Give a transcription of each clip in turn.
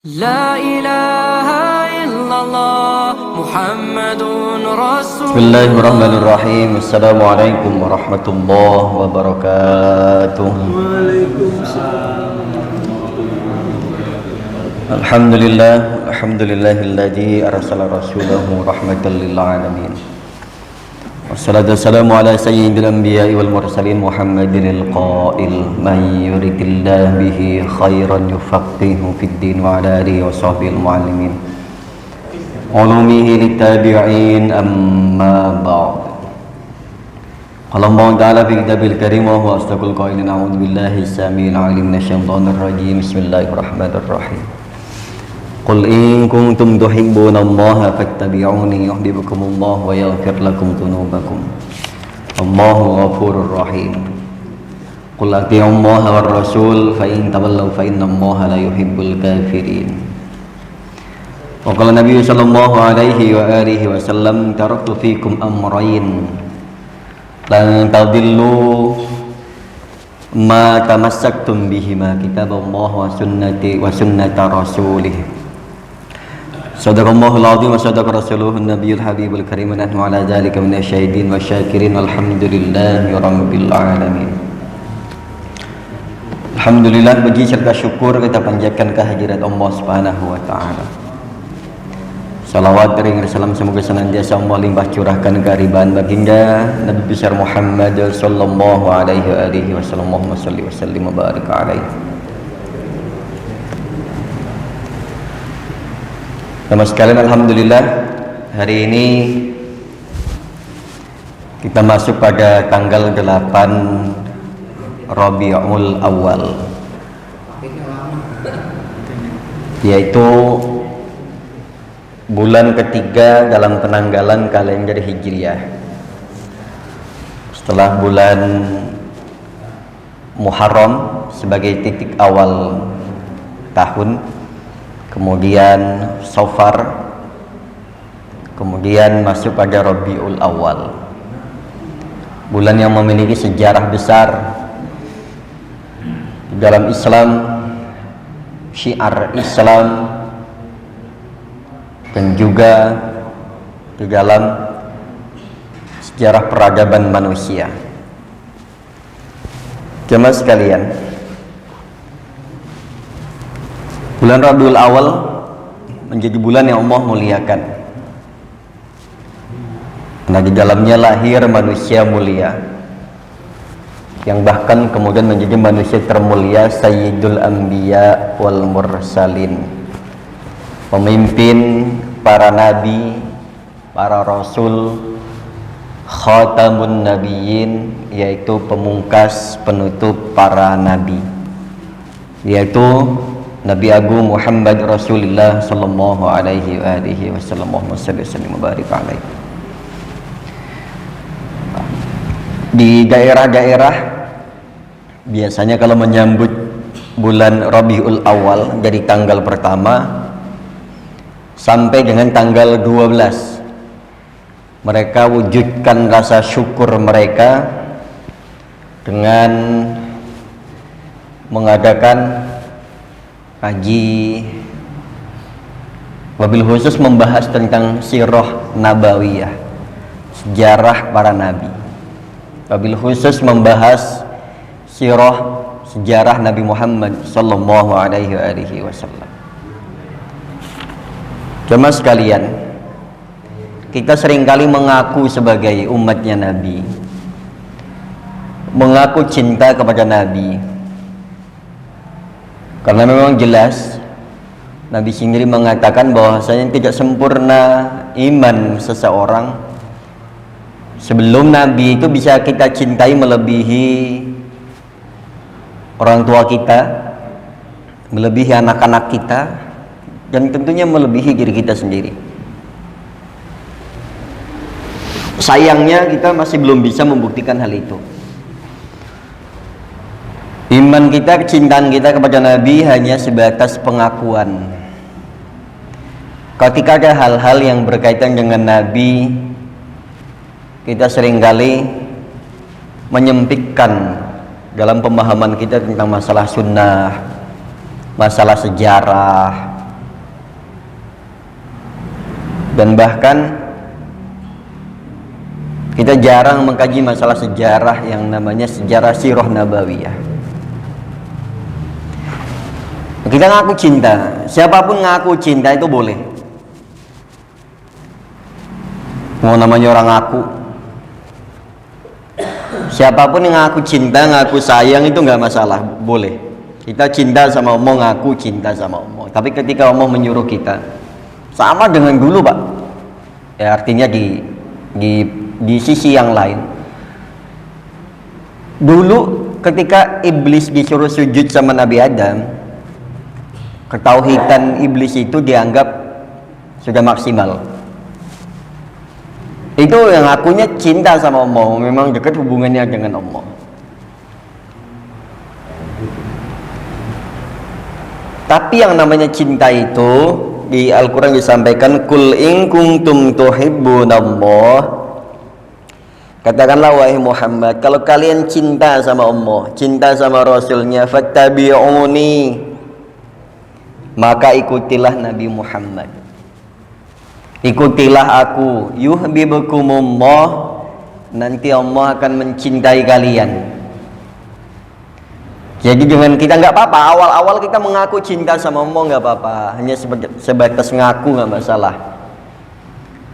لا إله إلا الله محمد رسول Bismillahirrahmanirrahim. Assalamualaikum warahmatullahi wabarakatuh. Waalaikumsalam. Alhamdulillahilladzi arsala rasulahu rahmatan lil alamin. Wassalatu wassalamu ala sayyidil anbiya'i wal mursalin Muhammadinil qail man yuridillahu bihi khairan yufaqihu fid din wa ala alihi wa sahbihi muallimin. Ulumihi litabi'in amma ba'd. Qala Allah ta'ala fi kitabil karim wa huwa asdaqul qailin a'udzu billahi samil 'alim minasyaitonir rajim. Bismillahirrahmanirrahim. Qul in kuntum tuhibbunallaha fattabi'uni yuhibbukumullahu wa yaghfir lakum dzunubakum. Allahu ghafurur rahim. Qul atii'ullaha war rasul fa in tawallaw fa innallaha la yuhibbul kafirin. Wa qala Nabi sallallahu alaihi wa alihi wasallam taraktu fikum amrayn lan tadillu ma tamassaktum bihima kitaballahi wa sunnata rasulih. Sadaqallahul azim wa sadaqa rasuluhun nabiyul habibul karim wa nahnu ala dzalika minasyahidin wa syakirin walhamdulillahi rabbil alamin. Alhamdulillah, puji serta syukur kita panjatkan kehadirat Allah Subhanahu wa taala. Salawat ring salam semoga senantiasa Allah limpah curahkan kehariban baginda Nabi besar Muhammad sallallahu alaihi wasallam. Allahumma shalli wa sallim wa barik alaihi. Teman sekalian, alhamdulillah hari ini kita masuk pada tanggal 8 Rabiul Awal, yaitu bulan ketiga dalam penanggalan kalender Hijriah. Setelah bulan Muharram sebagai titik awal tahun, kemudian Safar, kemudian masuk pada Rabiul Awal, bulan yang memiliki sejarah besar di dalam Islam, syiar Islam, dan juga di dalam sejarah peradaban manusia. Jemaah sekalian, bulan Rabiul Awal menjadi bulan yang Allah muliakan, karena di dalamnya lahir manusia mulia, yang bahkan kemudian menjadi manusia termulia, Sayyidul Anbiya wal Mursalin, pemimpin para nabi, para rasul, khatamun nabiyyin, yaitu pemungkas penutup para nabi, yaitu Nabi Agung Muhammad Rasulullah sallallahu alaihi wasallam. Allahumma shalli wa sallim wa barik alaihi. Di daerah-daerah biasanya kalau menyambut bulan Rabiul Awal dari tanggal pertama sampai dengan tanggal 12, mereka wujudkan rasa syukur mereka dengan mengadakan haji, wabil khusus membahas tentang sirah nabawiyah, sejarah para nabi, wabil khusus membahas sirah, sejarah Nabi Muhammad sallallahu alaihi wasallam. Jemaah sekalian, kita seringkali mengaku sebagai umatnya Nabi, mengaku cinta kepada Nabi, karena memang jelas Nabi sendiri mengatakan bahwasanya tidak sempurna iman seseorang sebelum Nabi itu bisa kita cintai melebihi orang tua kita, melebihi anak-anak kita, dan tentunya melebihi diri kita sendiri. Sayangnya kita masih belum bisa membuktikan hal itu. Iman kita, kecintaan kita kepada Nabi hanya sebatas pengakuan. Ketika ada hal-hal yang berkaitan dengan Nabi, kita seringkali menyempitkan dalam pemahaman kita tentang masalah sunnah, masalah sejarah, Dan bahkan kita jarang mengkaji masalah sejarah yang namanya sejarah sirah nabawiyah. Kita ngaku cinta, siapapun ngaku cinta itu boleh. Mau namanya orang ngaku, siapapun yang ngaku cinta, ngaku sayang itu nggak masalah, boleh. Kita cinta sama Allah, ngaku cinta sama Allah. Tapi ketika Allah menyuruh kita, sama dengan dulu Pak, ya artinya di sisi yang lain. Dulu ketika iblis disuruh sujud sama Nabi Adam, ketauhidan iblis itu dianggap sudah maksimal. Itu yang akunya cinta sama Allah, memang dekat hubungannya dengan Allah. Tapi yang namanya cinta itu di Al-Quran disampaikan, Kul in kuntum tuhibbunallah, katakanlah wahai Muhammad, kalau kalian cinta sama Allah, cinta sama Rasulnya, fattabi'uni, maka ikutilah Nabi Muhammad, ikutilah aku, yuhibbukumullah, nanti Allah akan mencintai kalian. Jadi dengan kita nggak apa-apa, awal-awal kita mengaku cinta sama Allah nggak apa-apa, hanya sebatas ngaku nggak masalah.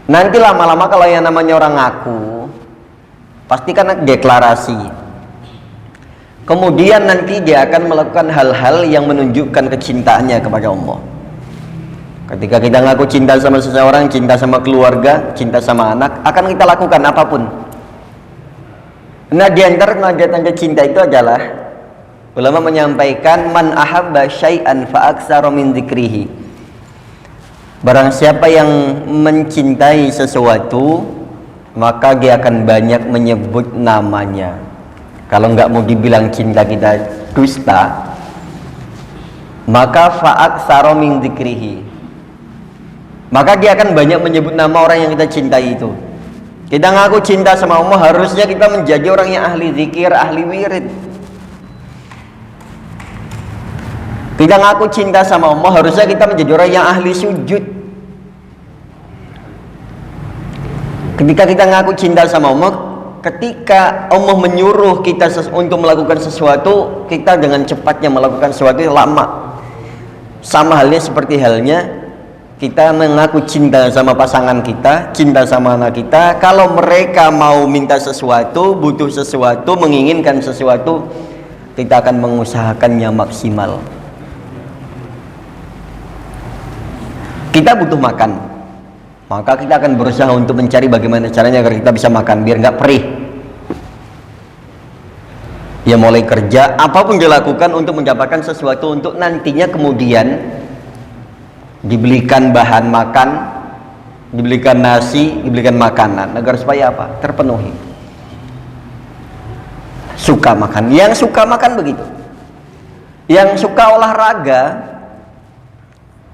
Nanti lama-lama kalau yang namanya orang ngaku, pasti kan deklarasi. Kemudian nanti dia akan melakukan hal-hal yang menunjukkan kecintaannya kepada Allah. Ketika kita ngaku cinta sama seseorang, cinta sama keluarga, cinta sama anak, akan kita lakukan apapun. Nah, di antara tanda-tanda cinta itu adalah ulama menyampaikan, man ahabba syai'an fa aktsara min dzikrihi. Barang siapa yang mencintai sesuatu, maka dia akan banyak menyebut namanya. Kalau nggak mau dibilang cinta kita dusta, maka fa aktsara min dzikrihi, maka dia akan banyak menyebut nama orang yang kita cintai itu. Kita ngaku cinta sama Allah, harusnya kita menjadi orang yang ahli zikir, ahli wirid. Kita ngaku cinta sama Allah, harusnya kita menjadi orang yang ahli sujud. Ketika kita ngaku cinta sama Allah, ketika Allah menyuruh kita untuk melakukan sesuatu, kita dengan cepatnya melakukan sesuatu yang lama. Sama halnya seperti halnya kita mengaku cinta sama pasangan kita, cinta sama anak kita. Kalau mereka mau minta sesuatu, butuh sesuatu, menginginkan sesuatu, kita akan mengusahakannya maksimal. Kita butuh makan, maka kita akan berusaha untuk mencari bagaimana caranya agar kita bisa makan biar nggak perih. Ya mulai kerja, apapun dilakukan untuk mendapatkan sesuatu untuk nantinya kemudian dibelikan bahan makan, dibelikan nasi, dibelikan makanan agar supaya apa? Terpenuhi. Suka makan, yang suka makan begitu. Yang suka olahraga,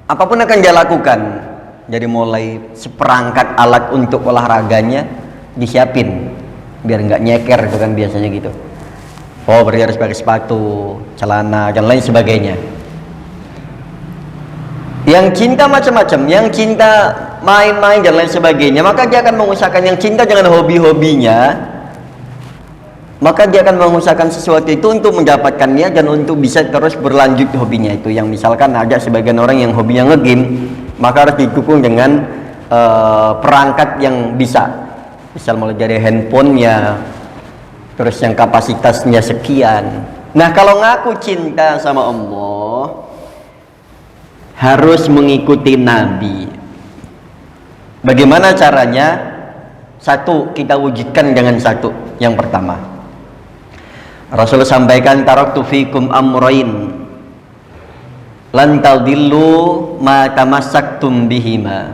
apapun akan dia lakukan. Jadi mulai seperangkat alat untuk olahraganya disiapin biar nggak nyeker, itu kan biasanya gitu. Oh, berarti harus pakai sepatu, celana, dan lain sebagainya. Yang cinta macam-macam, yang cinta main-main dan lain sebagainya, maka dia akan mengusahakan. Yang cinta dengan hobi-hobinya, maka dia akan mengusahakan sesuatu itu untuk mendapatkannya dan untuk bisa terus berlanjut hobinya itu. Yang misalkan ada sebagian orang yang hobinya nge-game, maka harus didukung dengan perangkat yang bisa, misal mulai dari handphonenya, terus yang kapasitasnya sekian. Nah, kalau ngaku cinta sama Allah, harus mengikuti Nabi. Bagaimana caranya? Satu, kita wujudkan dengan satu. Yang pertama, Rasul sampaikan, taraktu fikum amrain lan tadillu ma tamassaktum bihima,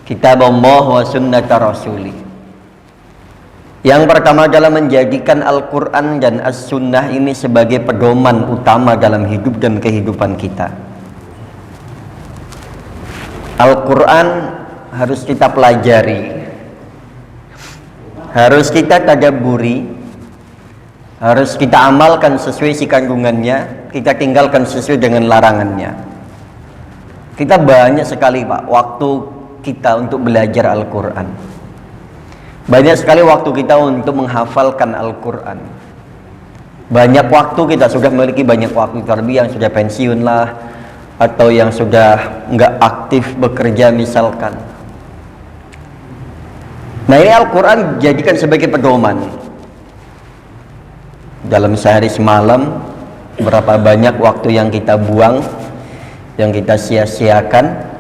kitab Allah wa sunnata rasuli. Yang pertama adalah menjadikan Al-Quran dan As-Sunnah ini sebagai pedoman utama dalam hidup dan kehidupan kita. Al-Quran harus kita pelajari, harus kita tadabburi, harus kita amalkan sesuai isi kandungannya, kita tinggalkan sesuai dengan larangannya. Kita banyak sekali Pak waktu kita untuk belajar Al-Quran. Banyak sekali waktu kita untuk menghafalkan Al-Quran. Banyak waktu kita sudah memiliki banyak waktu, terlebih yang sudah pensiun lah, atau yang sudah nggak aktif bekerja misalkan. Nah, ini Al-Quran jadikan sebagai pedoman. Dalam sehari semalam, berapa banyak waktu yang kita buang, yang kita sia-siakan.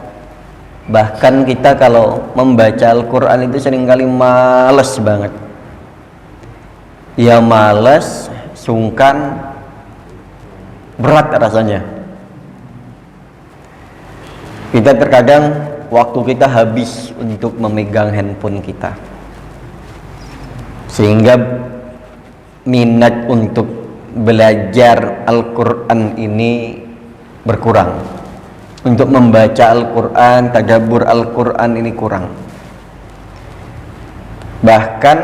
Bahkan kita kalau membaca Al-Quran itu seringkali males banget. Ya males, sungkan, berat rasanya. Kita terkadang waktu kita habis untuk memegang handphone kita, sehingga minat untuk belajar Al-Quran ini berkurang. Untuk membaca Al-Quran, tadabbur Al-Quran ini kurang. Bahkan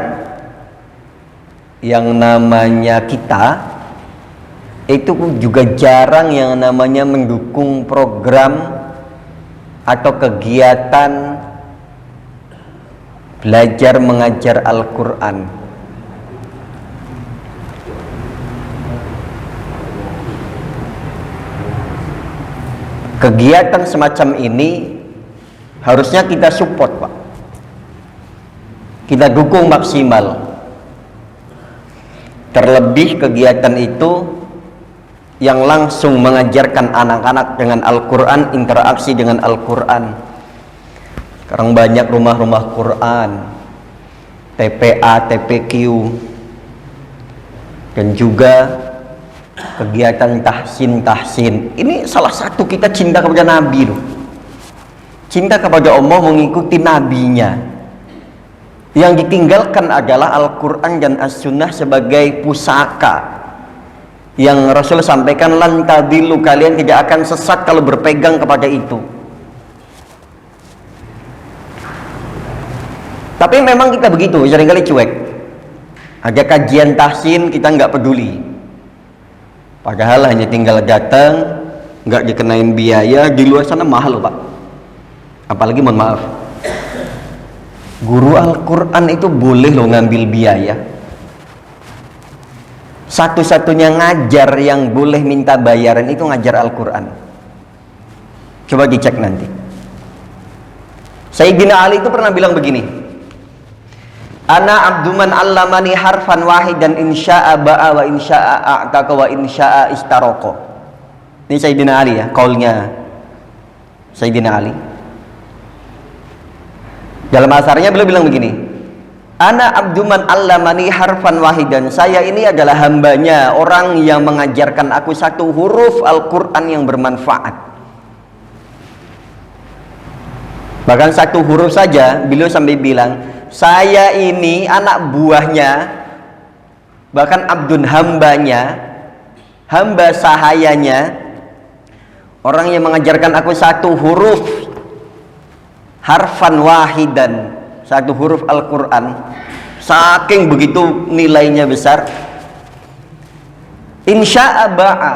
yang namanya kita itu juga jarang yang namanya mendukung program atau kegiatan belajar mengajar Al-Quran. Kegiatan semacam ini harusnya kita support, Pak. Kita dukung maksimal. Terlebih kegiatan itu yang langsung mengajarkan anak-anak dengan Al-Quran, interaksi dengan Al-Quran. Sekarang banyak rumah-rumah Quran, TPA, TPQ, dan juga kegiatan tahsin. Ini salah satu kita cinta kepada Nabi loh. Cinta kepada Allah, mengikuti nabinya. Yang ditinggalkan adalah Al-Quran dan As-Sunnah sebagai pusaka. Yang Rasul sampaikan, lan tadillu, kalian tidak akan sesat kalau berpegang kepada itu. Tapi memang kita begitu, seringkali cuek. Ada kajian tahsin, kita nggak peduli. Padahal hanya tinggal datang, nggak dikenain biaya. Di luar sana mahal, Pak. Apalagi mohon maaf, guru Al-Quran itu boleh loh ngambil biaya. Satu-satunya ngajar yang boleh minta bayaran itu ngajar Al-Quran. Coba dicek nanti. Sayyidina Ali itu pernah bilang begini, ana abduman allamani harfan wahidan insya'a ba'a wa insya'a a'taka wa insya'a istaroko. Ini Sayyidina Ali ya, kaulnya Sayyidina Ali. Dalam asarnya beliau bilang begini, ana abduman allamani harfan wahidan, saya ini adalah hambanya, orang yang mengajarkan aku satu huruf Al-Quran yang bermanfaat. Bahkan satu huruf saja beliau sampai bilang, saya ini anak buahnya, bahkan abdun, hambanya, hamba sahayanya, orang yang mengajarkan aku satu huruf harfan wahidan, satu huruf Al-Quran, saking begitu nilainya besar. Insya'a ba'a,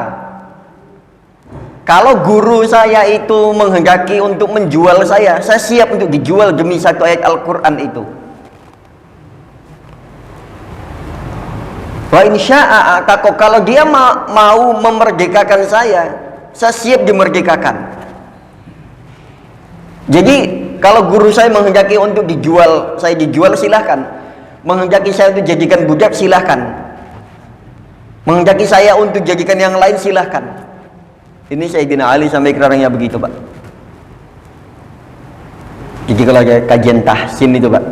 kalau guru saya itu menghendaki untuk menjual saya siap untuk dijual demi satu ayat Al-Quran itu. Wa insya'a a'taqo, kalau dia mau memerdekakan saya siap dimerdekakan. Jadi kalau guru saya menghendaki untuk dijual, saya dijual, silahkan. Menghendaki saya untuk jadikan budak, silahkan. Menghendaki saya untuk jadikan yang lain, silahkan. Ini Sayyidina Ali sampai keraranya begitu, Pak. Jadi kalau ada kajian tahsin itu, Pak,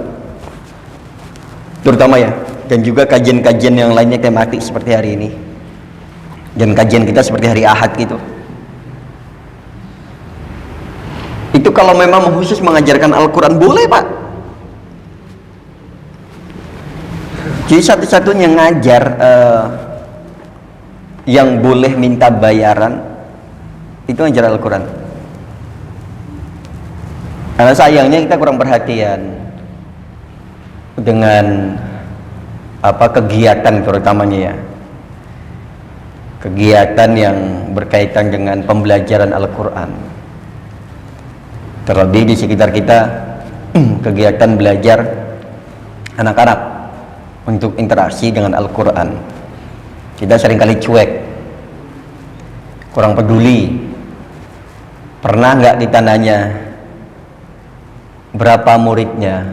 terutama ya, dan juga kajian-kajian yang lainnya tematik seperti hari ini, dan kajian kita seperti hari Ahad gitu, itu kalau memang khusus mengajarkan Al-Quran boleh, Pak. Jadi satu-satunya ngajar yang boleh minta bayaran itu ngajar Al-Quran. Karena sayangnya kita kurang perhatian dengan kegiatan, terutamanya ya, kegiatan yang berkaitan dengan pembelajaran Al-Quran. Terlebih di sekitar kita kegiatan belajar anak-anak untuk interaksi dengan Al-Quran, kita seringkali cuek, kurang peduli. Pernah nggak kita nanya berapa muridnya,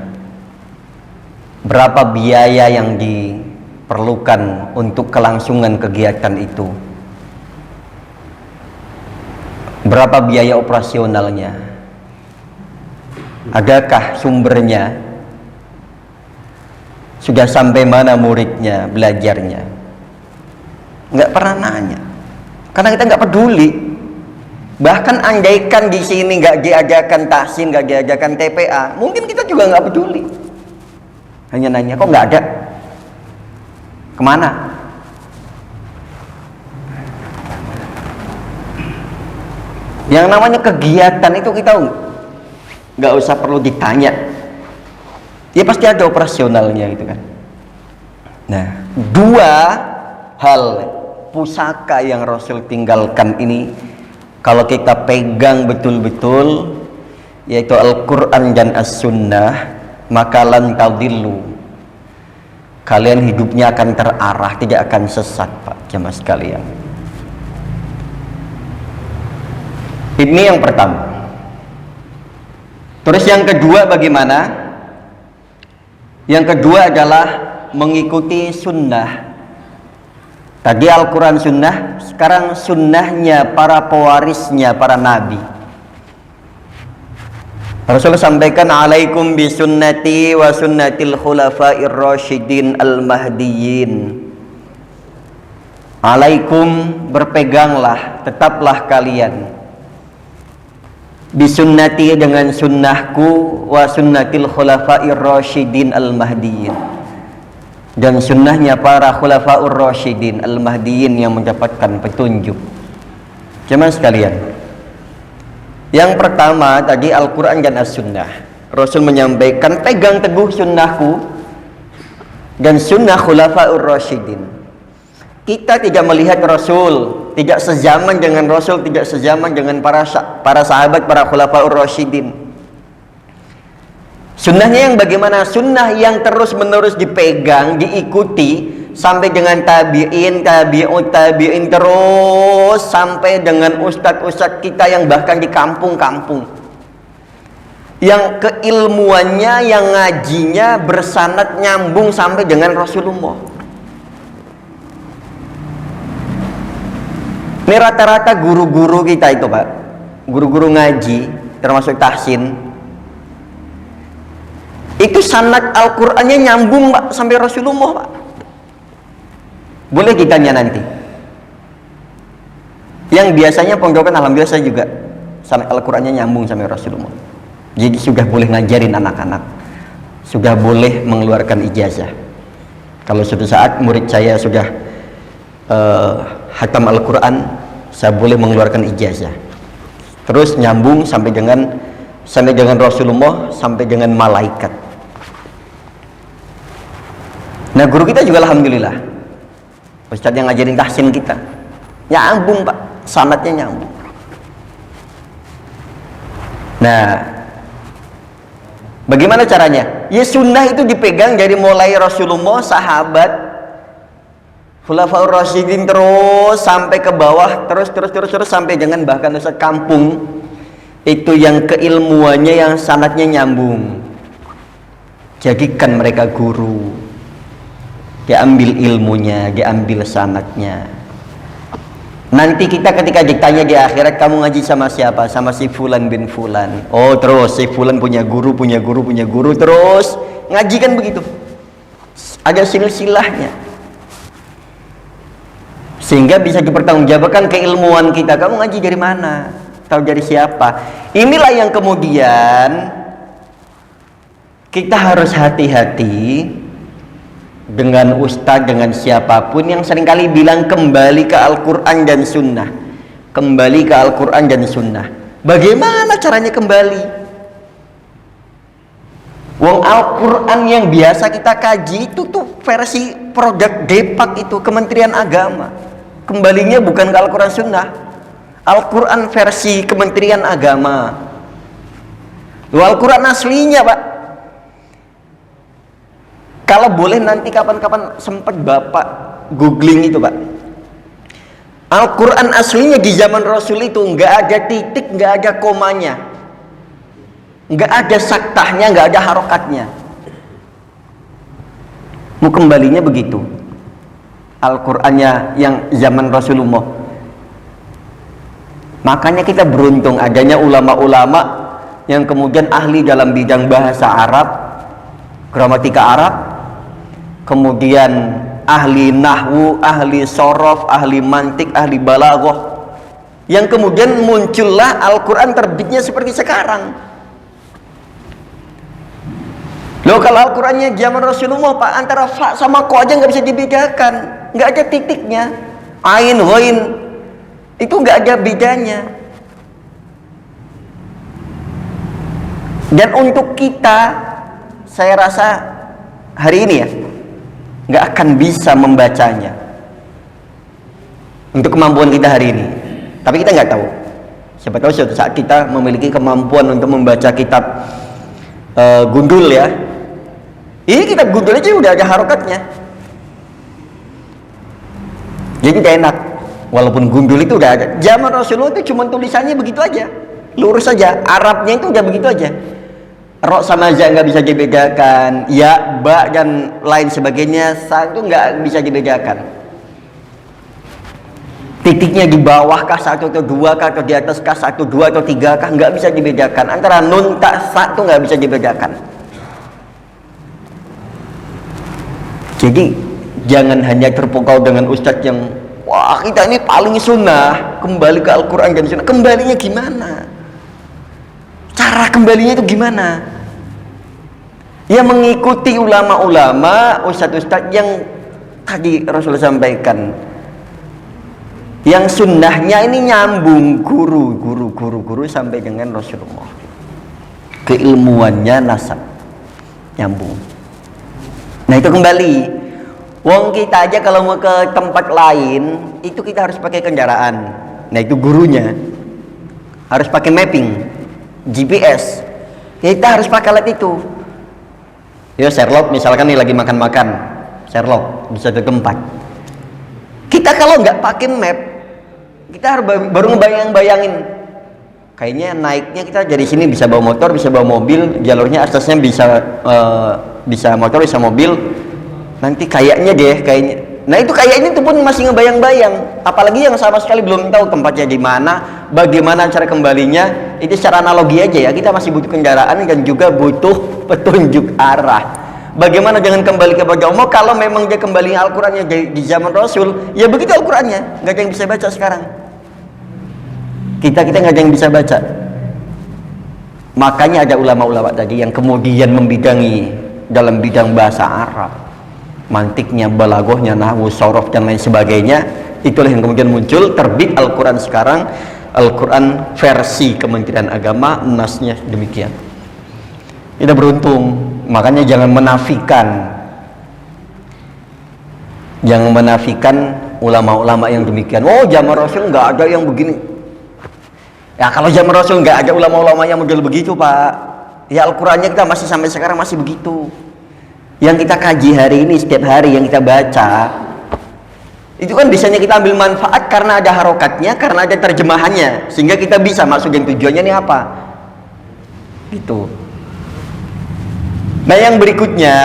berapa biaya yang diperlukan untuk kelangsungan kegiatan itu, berapa biaya operasionalnya, adakah sumbernya, sudah sampai mana muridnya belajarnya? Nggak pernah nanya, karena kita nggak peduli. Bahkan andaikan di sini nggak diajarkan tahsin, nggak diajarkan TPA, mungkin kita juga nggak peduli. Hanya nanya, kok nggak ada? Kemana? Yang namanya kegiatan itu kita nggak usah perlu ditanya, ya pasti ada operasionalnya gitu kan. Nah, dua hal pusaka yang Rasul tinggalkan ini, kalau kita pegang betul-betul, yaitu Al-Quran dan As-Sunnah, maka lan tadillu, kalian hidupnya akan terarah, tidak akan sesat, Pak jamaah sekalian. Ini yang pertama. Terus yang kedua bagaimana? Yang kedua adalah mengikuti sunnah. Tadi Al-Quran sunnah, sekarang sunnahnya para pewarisnya, para nabi. Rasulullah sampaikan, alaikum bisunnati wa sunnatil khulafa'ir rasyidin al-mahdiyyin. Alaikum, berpeganglah, tetaplah kalian, bisunnati, dengan sunnahku, wa sunnatil khulafa'ir rasyidin al-mahdiyyin, dan sunnahnya para khulafa'ur rasyidin al-mahdiyyin yang mendapatkan petunjuk. Jemaah sekalian, yang pertama tadi Al-Quran dan As-Sunnah. Rasul menyampaikan, pegang teguh sunnahku dan sunnah khulafa'ur rasyidin. Kita tidak melihat Rasul, tidak sezaman dengan Rasul, tidak sezaman dengan para sahabat, para khulafa'ur rasyidin. Sunnahnya yang bagaimana? Sunnah yang terus menerus dipegang, diikuti sampai dengan tabi'in, tabi'ut tabi'in, terus sampai dengan ustadz-ustadz kita yang bahkan di kampung-kampung, yang keilmuannya, yang ngajinya bersanad nyambung sampai dengan Rasulullah. Ini rata-rata guru-guru kita itu, Pak, guru-guru ngaji termasuk tahsin, itu sanad Al-Qur'annya nyambung, Pak, sampai Rasulullah, Pak. Boleh ditanya nanti. Yang biasanya pondokkan, alhamdulillah saya juga sanad Al-Qur'annya nyambung sampai Rasulullah. Jadi sudah boleh ngajarin anak-anak, sudah boleh mengeluarkan ijazah. Kalau suatu saat murid saya sudah hatam Al-Quran, saya boleh mengeluarkan ijazah. Terus nyambung sampai dengan Rasulullah, sampai dengan malaikat. Nah, guru kita juga alhamdulillah, ustadz yang ngajarin tahsin kita nyambung, Pak, sanadnya nyambung. Nah, bagaimana caranya? Ya sunnah itu dipegang dari mulai Rasulullah, sahabat, khulafaur rasyidin, terus sampai ke bawah, terus sampai dengan bahkan ustadz kampung itu yang keilmuannya, yang sanadnya nyambung. Jadikan mereka guru, diambil ilmunya, diambil sanadnya. Nanti kita ketika ditanya di akhirat, kamu ngaji sama siapa? Sama si Fulan bin Fulan. Oh, terus si Fulan punya guru, terus ngaji kan begitu, ada silsilahnya, sehingga bisa dipertanggungjawabkan keilmuan kita. Kamu ngaji dari mana? Tahu dari siapa? Inilah yang kemudian kita harus hati-hati dengan ustadz, dengan siapapun yang seringkali bilang kembali ke Al-Quran dan Sunnah, kembali ke Al-Quran dan Sunnah. Bagaimana caranya kembali? Wong Al-Quran yang biasa kita kaji itu tuh versi produk Depak, itu Kementerian Agama. Kembalinya bukan ke Al-Quran Sunnah, Al-Quran versi Kementerian Agama. Al-Quran aslinya, Pak. Kalau boleh nanti kapan-kapan sempat Bapak googling itu, Pak. Al-Quran aslinya di zaman Rasul itu nggak ada titik, nggak ada komanya, nggak ada saktahnya, nggak ada harokatnya. Mau kembalinya begitu. Al-Qurannya yang zaman Rasulullah. Makanya kita beruntung adanya ulama-ulama yang kemudian ahli dalam bidang bahasa Arab, gramatika Arab, kemudian ahli nahwu, ahli sorof, ahli mantik, ahli balaghah, yang kemudian muncullah Al-Quran terbitnya seperti sekarang. Loh, kalau Al-Qurannya zaman Rasulullah, Pak, antara fa sama ko aja nggak bisa dibedakan, nggak ada titiknya, ain, ghain, itu nggak ada bedanya. Dan untuk kita, saya rasa hari ini ya nggak akan bisa membacanya untuk kemampuan kita hari ini. Tapi kita nggak tahu, siapa tahu suatu saat kita memiliki kemampuan untuk membaca kitab gundul ya. Ini kitab gundul aja udah ada harokatnya, jadi tidak enak. Walaupun gundul itu udah ada zaman Rasulullah, itu cuma tulisannya begitu aja, lurus saja. Arabnya itu udah begitu aja, ro sama za nggak bisa dibedakan, ya, ba dan lain sebagainya satu nggak bisa dibedakan. Titiknya di bawah kah satu atau dua kah, atau di atas kah satu dua atau tiga kah, nggak bisa dibedakan. Antara nun tak satu nggak bisa dibedakan. Jadi jangan hanya terpukau dengan ustadz yang wah kita ini paling sunnah, kembali ke Al-Quran dan sunnah. Kembalinya gimana? Cara kembalinya itu gimana? Ya mengikuti ulama-ulama, ustadz-ustadz yang tadi Rasulullah sampaikan, yang sunnahnya ini nyambung guru sampai dengan Rasulullah, keilmuannya nasab nyambung. Nah itu kembali, wong kita aja kalau mau ke tempat lain itu kita harus pakai kendaraan. Nah itu gurunya harus pakai mapping, GPS. Kita harus pakai alat itu. Ya Sherlock misalkan nih lagi makan-makan, Sherlock bisa ke tempat. Kita kalau nggak pakai map, kita harus baru ngebayang-bayangin. Kayaknya naiknya kita dari sini bisa bawa motor, bisa bawa mobil, jalurnya aksesnya bisa motor, bisa mobil. Nanti kayaknya deh, kayaknya. Nah itu kayaknya itu pun masih ngebayang-bayang. Apalagi yang sama sekali belum tahu tempatnya di mana, bagaimana cara kembalinya. Itu secara analogi aja ya. Kita masih butuh kendaraan dan juga butuh petunjuk arah. Bagaimana dengan kembali kepada Allah? Kalau memang dia kembali Al-Qurannya di zaman Rasul, ya begitu Al-Qurannya. Nggak ada yang bisa baca sekarang. Kita nggak ada yang bisa baca. Makanya ada ulama-ulama tadi yang kemudian membidangi dalam bidang bahasa Arab, mantiknya, balaghahnya, nahwu, sorof dan lain sebagainya. Itulah yang kemudian muncul terbit Al-Quran sekarang, Al-Quran versi Kementerian Agama, nasnya demikian. Kita beruntung, makanya jangan menafikan ulama-ulama yang demikian. Oh zaman Rasul nggak ada yang begini. Ya kalau zaman Rasul nggak ada ulama-ulama yang model begitu, Pak. Ya Al-Qurannya kita masih sampai sekarang masih begitu. Yang kita kaji hari ini, setiap hari yang kita baca, itu kan bisanya kita ambil manfaat karena ada harokatnya, karena ada terjemahannya, sehingga kita bisa masuk dan tujuannya ini apa gitu. Nah yang berikutnya,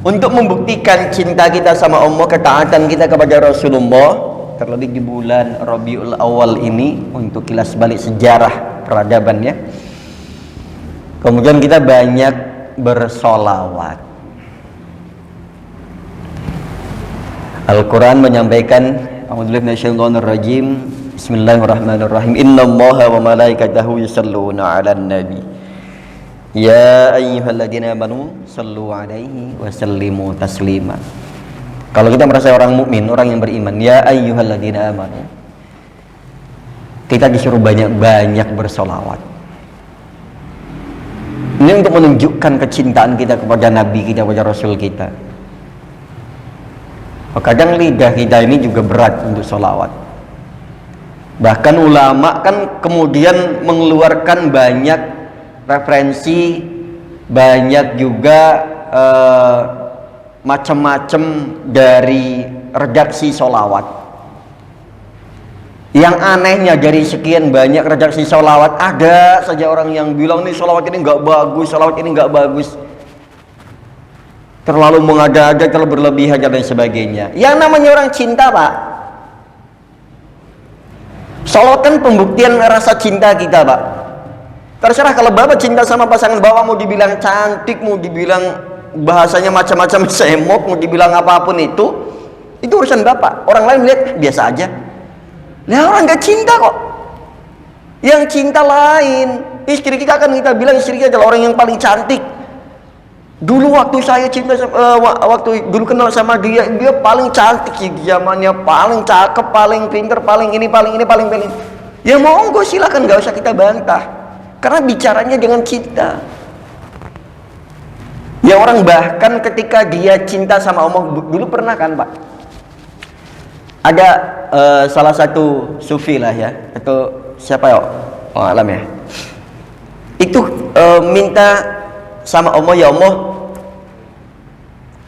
untuk membuktikan cinta kita sama Allah, ketaatan kita kepada Rasulullah, terlebih di bulan Rabiul Awal ini, untuk kilas balik sejarah peradabannya, kemudian kita banyak bersolawat. Al-Quran menyampaikan, a'udzubillahi minasyaitonir rajim, bismillahirrahmanirrahim, innallaha wa malaikatahu yusholluna 'alan nabi ya ayyuhalladzina amanu shallu 'alaihi wa sallimu taslima. Kalau kita merasa orang mukmin, orang yang beriman, ya ayyuhalladzina amanu, kita disuruh banyak-banyak bersolawat. Ini untuk menunjukkan kecintaan kita kepada Nabi kita, kepada Rasul kita. Kadang lidah kita ini juga berat untuk sholawat. Bahkan ulama kan kemudian mengeluarkan banyak referensi, banyak juga macam-macam dari redaksi sholawat. Yang anehnya dari sekian banyak redaksi sholawat, ada saja orang yang bilang nih sholawat ini nggak bagus, sholawat ini nggak bagus, terlalu mengada-ada, terlalu berlebihan dan sebagainya. Yang namanya orang cinta, Pak, sholawat kan pembuktian rasa cinta kita, Pak. Terserah kalau Bapak cinta sama pasangan Bapak, mau dibilang cantik, mau dibilang bahasanya macam-macam semok, mau dibilang apapun itu urusan Bapak. Orang lain lihat biasa aja. Nah, orang nggak cinta kok. Yang cinta lain. Istri kita kan kita bilang istri kita adalah orang yang paling cantik. Dulu waktu saya cinta, waktu dulu kenal sama dia paling cantik sih zamannya, paling cakep, paling pinter, paling ini, paling ini, paling. Ya monggo silakan, nggak usah kita bantah. Karena bicaranya dengan cinta. Ya orang bahkan ketika dia cinta sama Allah, dulu pernah kan, Pak? Ada salah satu sufi lah ya, atau siapa ya, oh alam ya, itu minta sama Allah, ya Allah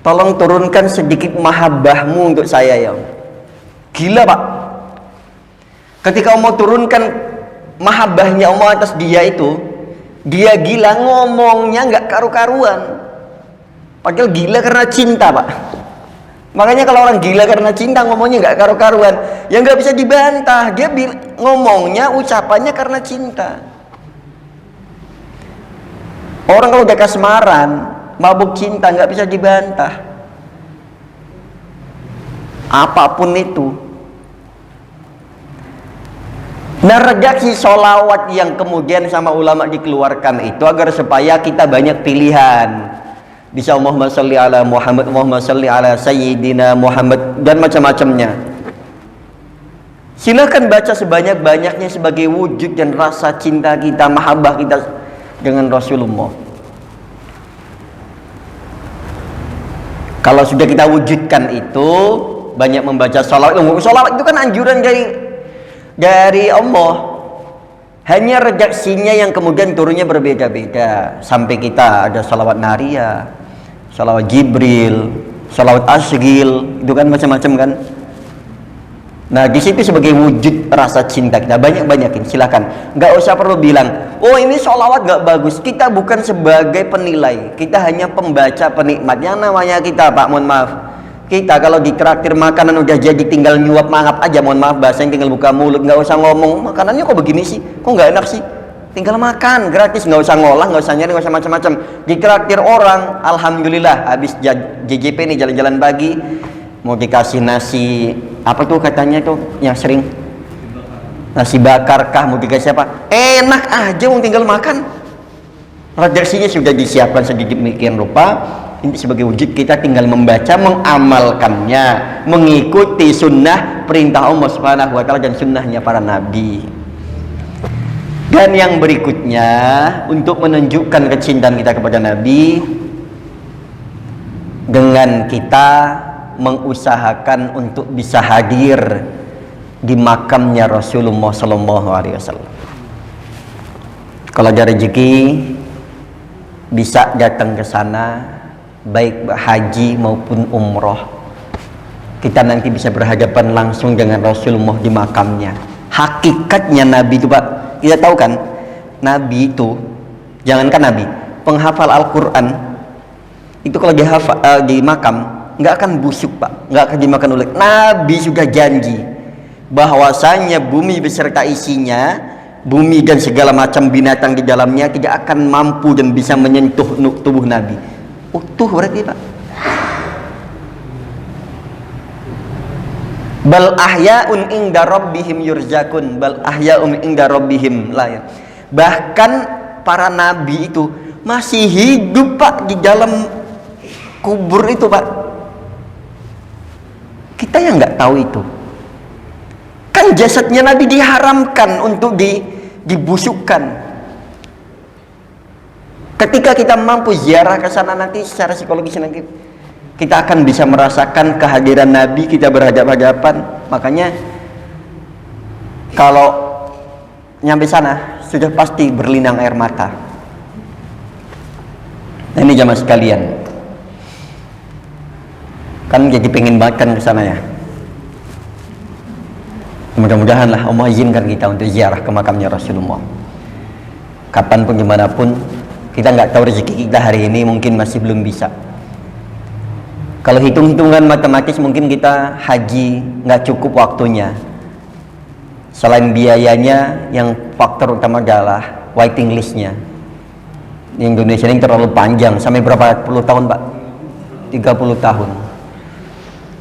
tolong turunkan sedikit mahabbahmu untuk saya ya Allah. Gila, Pak, ketika Allah turunkan mahabbahnya Allah atas dia itu, dia gila, ngomongnya nggak karu-karuan, padahal gila karena cinta, Pak. Makanya kalau orang gila karena cinta ngomongnya nggak karu-karuan, ya nggak bisa dibantah. Dia ngomongnya, ucapannya karena cinta. Orang kalau udah kasmaran, mabuk cinta, nggak bisa dibantah. Apapun itu. Nah, redaksi sholawat yang kemudian sama ulama dikeluarkan itu agar supaya kita banyak pilihan. Bisa Allahumma sholli ala Muhammad, Allahumma sholli ala Sayyidina Muhammad, dan macam-macamnya. Silahkan baca sebanyak-banyaknya sebagai wujud dan rasa cinta kita, mahabbah kita dengan Rasulullah. Kalau sudah kita wujudkan itu, banyak membaca sholawat. Sholawat itu kan anjuran dari Allah. Hanya redaksinya yang kemudian turunnya berbeda-beda. Sampai kita ada sholawat nariyah, sholawat Jibril, sholawat Asghil, itu kan macam-macam kan. Nah, di situ sebagai wujud rasa cinta kita, banyak-banyakin, silakan. Nggak usah perlu bilang, oh ini sholawat nggak bagus. Kita bukan sebagai penilai, kita hanya pembaca, penikmat. Yang namanya kita, Pak, mohon maaf, kita kalau ditraktir makanan udah jadi tinggal nyuap mangap aja, mohon maaf bahasanya, tinggal buka mulut, nggak usah ngomong makanannya kok begini sih, kok nggak enak sih, tinggal makan gratis, nggak usah ngolah, nggak usah nyari, nggak usah macam-macam. Ditraktir orang, alhamdulillah, habis JJP nih jalan-jalan pagi, mau dikasih nasi apa tuh katanya tuh yang sering, nasi bakar kah, mau dikasih apa, enak aja, mau tinggal makan. Redaksinya sudah disiapkan sedikit demikian rupa. Ini sebagai wujud kita tinggal membaca, mengamalkannya, mengikuti sunnah perintah Allah Subhanahu wa Ta'ala dan sunnahnya para nabi. Dan yang berikutnya, untuk menunjukkan kecintaan kita kepada Nabi, dengan kita mengusahakan untuk bisa hadir di makamnya Rasulullah Sallallahu Alaihi Wasallam. Kalau ada rezeki bisa datang ke sana, baik haji maupun umroh, kita nanti bisa berhadapan langsung dengan Rasulullah di makamnya. Hakikatnya Nabi itu, Pak, kita tahu kan, Nabi itu, jangankan Nabi, penghafal Al-Quran itu kalau di makam nggak akan busuk, Pak, nggak akan dimakan ulet. Nabi sudah janji bahwasanya bumi beserta isinya, bumi dan segala macam binatang di dalamnya tidak akan mampu dan bisa menyentuh tubuh Nabi. Utuh berarti, Pak. Bal ahya'un inda rabbihim yurzakun, bal ahya'un inda rabbihim la ya. Bahkan para nabi itu masih hidup, Pak, di dalam kubur itu, Pak. Kita yang nggak tahu itu. Kan jasadnya Nabi diharamkan untuk dibusukkan. Ketika kita mampu ziarah ke sana nanti secara psikologis nanti kita akan bisa merasakan kehadiran Nabi, kita berhadapan-hadapan. Makanya kalau nyampe sana sudah pasti berlinang air mata. Nah, ini jamaah sekalian, kan jadi pengen banget kan ke sana ya. Mudah-mudahan lah Allah izinkan kita untuk ziarah ke makamnya Rasulullah. Kapanpun dimanapun, kita nggak tahu rezeki kita hari ini mungkin masih belum bisa. Kalau hitung-hitungan matematis mungkin kita haji nggak cukup waktunya. Selain biayanya, yang faktor utama adalah waiting listnya. Di Indonesia ini terlalu panjang, sampai berapa puluh tahun Pak? 30 tahun.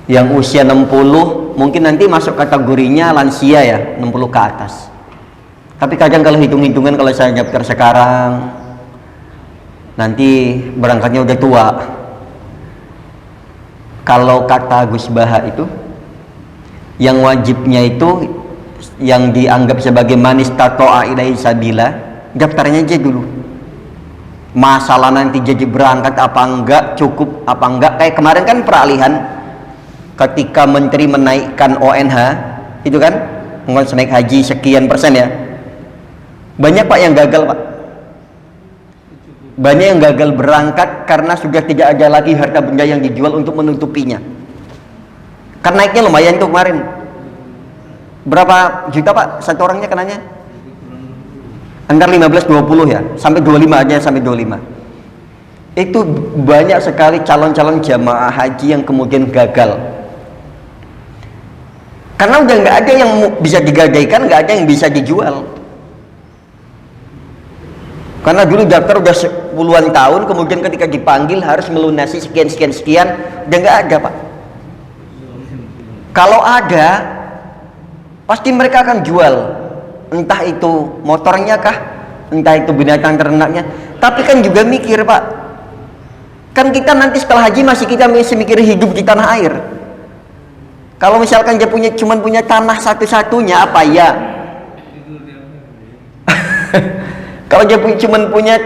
Yang usia 60 mungkin nanti masuk kategorinya lansia ya, 60 ke atas. Tapi kadang kalau hitung-hitungan, kalau saya daftar sekarang, nanti berangkatnya udah tua. Kalau kata Gus Baha itu, yang wajibnya itu yang dianggap sebagai manis tato'a ilaihi sabila, daftarnya aja dulu. Masalah nanti jadi berangkat apa enggak, cukup apa enggak, kayak kemarin kan peralihan ketika menteri menaikkan ONH itu kan, nggak naik haji sekian persen ya, banyak Pak yang gagal Pak, banyak yang gagal berangkat karena sudah tidak ada lagi harta benda yang dijual untuk menutupinya. Kan naiknya lumayan tuh kemarin, berapa juta Pak satu orangnya kenanya? Antara 15-20 ya, sampai 25 aja, sampai 25. Itu banyak sekali calon-calon jamaah haji yang kemudian gagal. Karena udah nggak ada yang bisa digadaikan, nggak ada yang bisa dijual. Karena dulu daftar udah puluhan tahun, kemudian ketika dipanggil harus melunasi sekian, udah nggak ada Pak. Kalau ada, pasti mereka akan jual. Entah itu motornya kah, entah itu binatang ternaknya. Tapi kan juga mikir Pak, kan kita nanti setelah haji kita masih mikir hidup di tanah air. Kalau misalkan dia cuman punya tanah satu-satunya, apa ya? Kalau dia cuman punya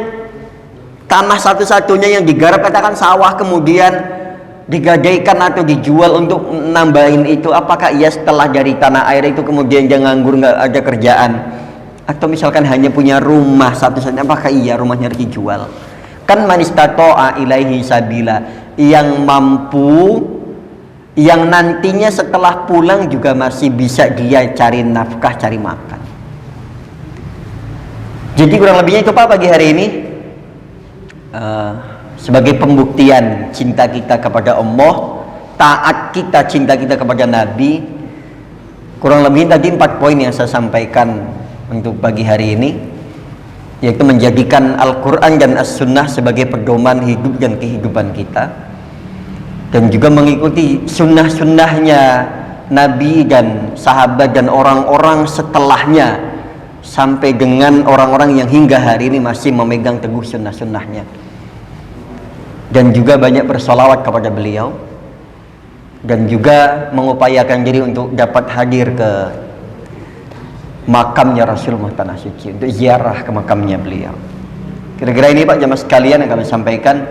tanah satu-satunya yang digarap, katakan sawah, kemudian digadaikan atau dijual untuk nambahin itu, apakah ia setelah dari tanah air itu kemudian dia nganggur, nggak ada kerjaan? Atau misalkan hanya punya rumah satu-satunya, apakah iya rumahnya dijual? Kan manis tato'a ilaihi sabila, yang mampu, yang nantinya setelah pulang juga masih bisa dia cari nafkah, cari makan. Jadi kurang lebihnya itu Pak pagi hari ini, sebagai pembuktian cinta kita kepada Allah, taat kita, cinta kita kepada Nabi. Kurang lebih tadi 4 poin yang saya sampaikan untuk pagi hari ini, yaitu menjadikan Al-Quran dan As-Sunnah sebagai pedoman hidup dan kehidupan kita, dan juga mengikuti sunnah-sunnahnya Nabi dan sahabat dan orang-orang setelahnya, sampai dengan orang-orang yang hingga hari ini masih memegang teguh sunnah-sunnahnya. Dan juga banyak bersolawat kepada beliau, dan juga mengupayakan diri untuk dapat hadir ke makamnya Rasulullah tanah suci, untuk ziarah ke makamnya beliau. Kira-kira ini Pak jamaah sekalian yang kami sampaikan.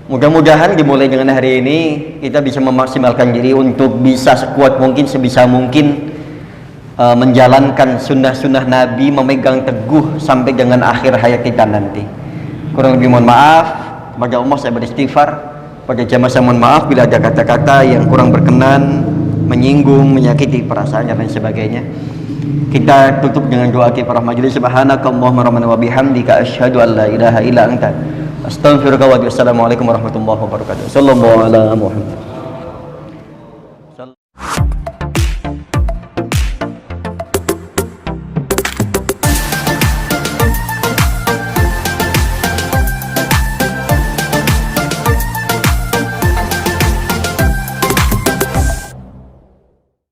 Mudah-mudahan dimulai dengan hari ini kita bisa memaksimalkan diri untuk bisa sekuat mungkin, sebisa mungkin menjalankan sunnah-sunnah Nabi, memegang teguh sampai dengan akhir hayat kita nanti. Kurang lebih mohon maaf. Kepada Allah saya beristighfar, pada jamaah saya mohon maaf bila ada kata-kata yang kurang berkenan, menyinggung, menyakiti perasaan dan lain sebagainya. Kita tutup dengan doa kifarah majelis. Subhanakallahumma rabbana wa bihamdika asyhadu an la ilaha illa anta astaghfiruka wa atubu ilaik. Assalamualaikum warahmatullahi wabarakatuh. Sallallahu alaihi Muhammad.